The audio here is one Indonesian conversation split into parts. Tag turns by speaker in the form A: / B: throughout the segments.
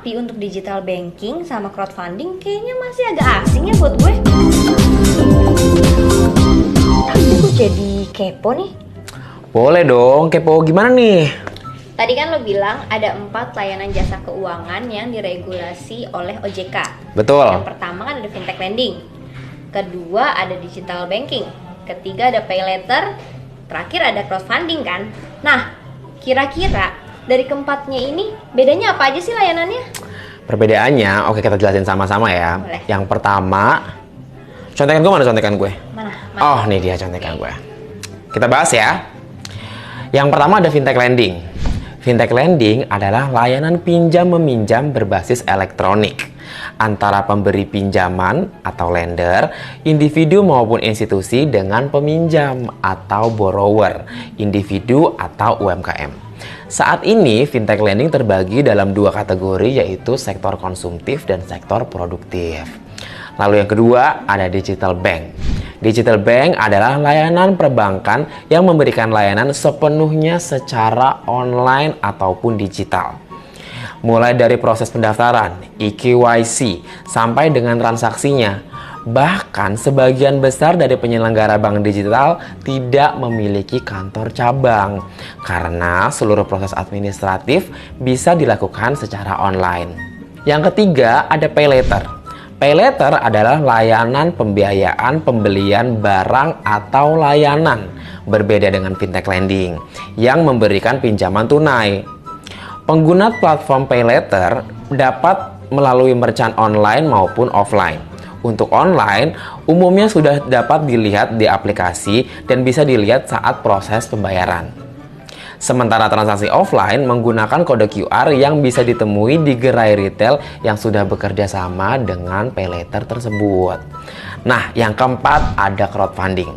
A: Tapi untuk digital banking sama crowdfunding kayaknya masih agak asing ya buat gue. Tapi gue jadi kepo nih.
B: Boleh dong, kepo gimana nih?
A: Tadi kan lo bilang ada 4 layanan jasa keuangan yang diregulasi oleh OJK.
B: Betul.
A: Yang pertama kan ada fintech lending. Kedua ada digital banking. Ketiga ada pay later. Terakhir ada crowdfunding kan. Nah, kira-kira dari keempatnya ini bedanya apa aja sih layanannya?
B: Perbedaannya, oke kita jelasin sama-sama ya.
A: Boleh.
B: Yang pertama, contekan gue mana contekan gue?
A: Mana?
B: Oh, nih dia contekan gue. Kita bahas ya. Yang pertama ada fintech lending. Fintech lending adalah layanan pinjam-meminjam berbasis elektronik antara pemberi pinjaman atau lender, individu maupun institusi dengan peminjam atau borrower, individu atau UMKM. Saat ini, fintech lending terbagi dalam 2 kategori, yaitu sektor konsumtif dan sektor produktif. Lalu yang kedua, ada digital bank. Digital bank adalah layanan perbankan yang memberikan layanan sepenuhnya secara online ataupun digital. Mulai dari proses pendaftaran, eKYC, sampai dengan transaksinya. Bahkan sebagian besar dari penyelenggara bank digital tidak memiliki kantor cabang karena seluruh proses administratif bisa dilakukan secara online. Yang ketiga ada pay later. Pay later adalah layanan pembiayaan pembelian barang atau layanan, berbeda dengan fintech lending yang memberikan pinjaman tunai. Pengguna platform pay later dapat melalui merchant online maupun offline. Untuk online, umumnya sudah dapat dilihat di aplikasi dan bisa dilihat saat proses pembayaran. Sementara transaksi offline menggunakan kode QR yang bisa ditemui di gerai retail yang sudah bekerja sama dengan pay later tersebut. Nah, yang keempat ada crowdfunding.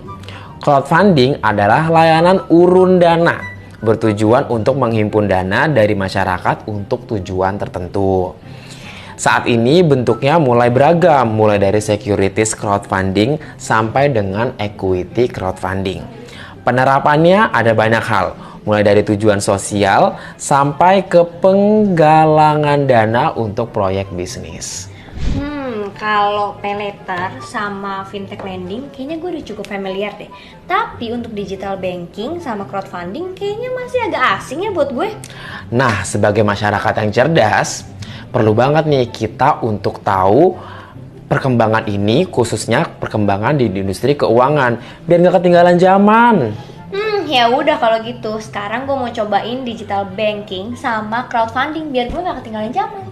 B: Crowdfunding adalah layanan urun dana, bertujuan untuk menghimpun dana dari masyarakat untuk tujuan tertentu. Saat ini bentuknya mulai beragam, mulai dari securities crowdfunding sampai dengan equity crowdfunding. Penerapannya ada banyak hal, mulai dari tujuan sosial sampai ke penggalangan dana untuk proyek bisnis.
A: Kalau pay later sama fintech lending kayaknya gue udah cukup familiar deh. Tapi untuk digital banking sama crowdfunding kayaknya masih agak asing ya buat gue.
B: Nah, sebagai masyarakat yang cerdas, perlu banget nih kita untuk tahu perkembangan ini, khususnya perkembangan di industri keuangan, biar nggak ketinggalan zaman.
A: Ya udah kalau gitu. Sekarang gue mau cobain digital banking sama crowdfunding biar gue nggak ketinggalan zaman.